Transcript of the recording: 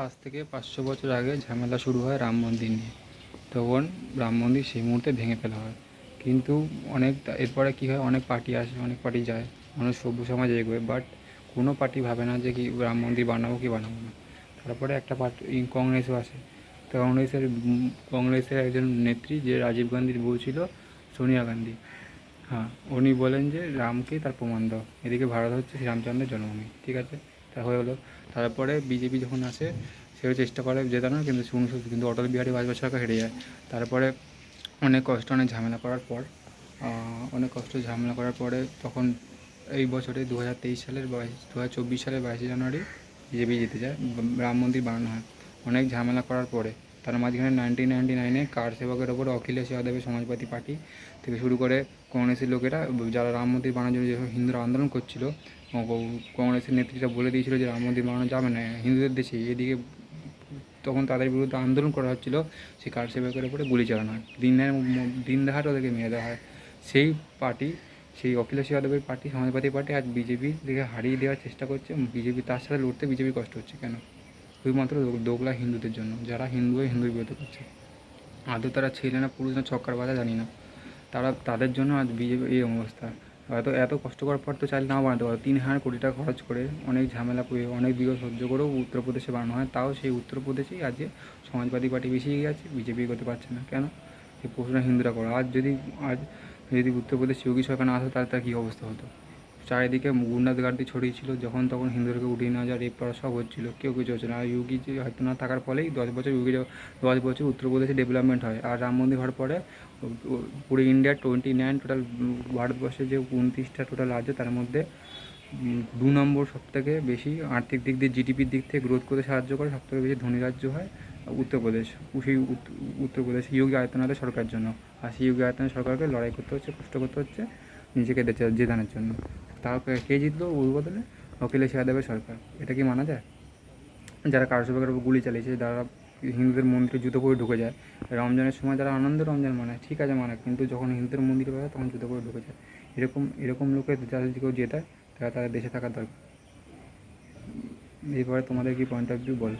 আজ থেকে 500 বছর আগে ঝামেলা শুরু হয় রাম মন্দির নিয়ে। তখন রাম মন্দির সেই মুহূর্তে ভেঙে ফেলা হয়। কিন্তু এরপরে কী হয়, অনেক পার্টি আসে, অনেক পার্টি যায়, মানুষ সভ্য সমাজ এগোয়, বাট কোনো পার্টি ভাবে না যে কি রাম মন্দির বানাবো কি বানাবো না। তারপরে একটা পার্টি কংগ্রেসও আসে। তো কংগ্রেসের একজন নেত্রী, যে রাজীব গান্ধীর বউ ছিল, সোনিয়া গান্ধী, হ্যাঁ, উনি বলেন যে রামকেই তার প্রমাণ দাও, এদিকে ভারত হচ্ছে শ্রীরামচন্দ্রের জন্মভূমি, ঠিক আছে, তা হয়ে হলো। তারপরে বিজেপি যখন আসে, সেও চেষ্টা করে জেতানোর, কিন্তু অটল বিহারী বাজপেয়ী সরকার হেরে যায়। তারপরে অনেক ঝামেলা করার পর পরে তখন এই বছরে 2024 সালের 22শে জানুয়ারি বিজেপি জিতে যায়, রাম মন্দির বানানো হয়। অনেক ঝামেলা করার পরে তার মাঝখানে 1999-এ কার সেবকের ওপরে অখিলেশ যাদবের সমাজবাদী পার্টি থেকে শুরু করে কংগ্রেসের লোকেরা, যারা রাম মন্দির বানানোর জন্য যেসব হিন্দুরা আন্দোলন করছিল, কংগ্রেসের নেতৃত্বরা বলে দিয়েছিল যে রাম মন্দির বানানো যাবে না হিন্দুদের দেশে, এদিকে তখন তাদের বিরুদ্ধে আন্দোলন করা হচ্ছিল, সেই কার সেবকের উপরে গুলি চালানো হয়, দিন দেখাট ওদেরকে মেরে দেওয়া হয়। সেই পার্টি, সেই অখিলেশ যাদবের পার্টি, সমাজবাদী পার্টি, আজ বিজেপির দিকে হারিয়ে দেওয়ার চেষ্টা করছে। বিজেপি তার সাথে লড়তে বিজেপি কষ্ট হচ্ছে কেন? শুধুমাত্র দোগলা হিন্দুদের জন্য, যারা হিন্দুর বিরোধী করছে। আদৌ তারা ছেলে না পুরুষ না ছক্কার বাজা জানি না, তাদের জন্য আজ বিজেপি এই অবস্থা। এত কষ্ট করার পর তো চাইলে নাও বানাতে পারো। 3,000 কোটি টাকা খরচ করে, অনেক ঝামেলা করে, অনেক বিরোধ সহ্য করেও উত্তরপ্রদেশে বানানো হয়। তাও সেই উত্তরপ্রদেশেই আজকে সমাজবাদী পার্টি বেশি এগিয়ে আছে, বিজেপি করতে পারছে না কেন? এই প্রশ্নটা হিন্দুরা করো। আজ যদি উত্তরপ্রদেশ যোগী সরকার না আসতো, তাহলে তার কী অবস্থা হতো? চারিদিকে গুন্ডাগার্দি ছড়িয়েছিল, যখন তখন হিন্দুদেরকে উঠিয়ে নেওয়া যায়, রেপ করা সব হচ্ছিলো, কেউ কিছু হচ্ছে না। আর ইউগি যে হয়তো না থাকার ফলেই 10 বছর উত্তরপ্রদেশে ডেভেলপমেন্ট হয়। আর রাম মন্দির হওয়ার পরে পুরো ইন্ডিয়ার 29 টোটাল, ভারতবর্ষের যে 29টা টোটাল রাজ্য, তার মধ্যে 2 নম্বর সবথেকে বেশি আর্থিক দিক দিয়ে, জিডিপির দিক থেকে গ্রোথ করতে সাহায্য করে, সবথেকে বেশি ধনী রাজ্য হয় উত্তরপ্রদেশ। সেই উত্তরপ্রদেশ যোগী আদিত্যনাথের সরকারের জন্য। আর সেই যোগী আদিত্যনাথ সরকারকে লড়াই করতে হচ্ছে, কষ্ট করতে হচ্ছে নিজেকে জেতানোর জন্য। তাও কে জিতলো ওর বদলে? অখিলেশ যাদবের সরকার। এটা কি মানা যায়? যারা কারসেবকের উপর গুলি চালিয়েছে, যারা হিন্দুদের মন্দিরে জুতো পরে ঢুকে যায়, রমজানের সময় যারা আনন্দ রমজান মানায়, ঠিক আছে মানায়, কিন্তু যখন হিন্দুদের মন্দিরে পায় তখন জুতো পরে ঢুকে যায়। এরকম লোকের যারা যদি কেউ জেতায়, তারা তাদের দেশে থাকার দরকার। এরপরে তোমাদের কি পয়েন্ট অফ ভিউ বলো।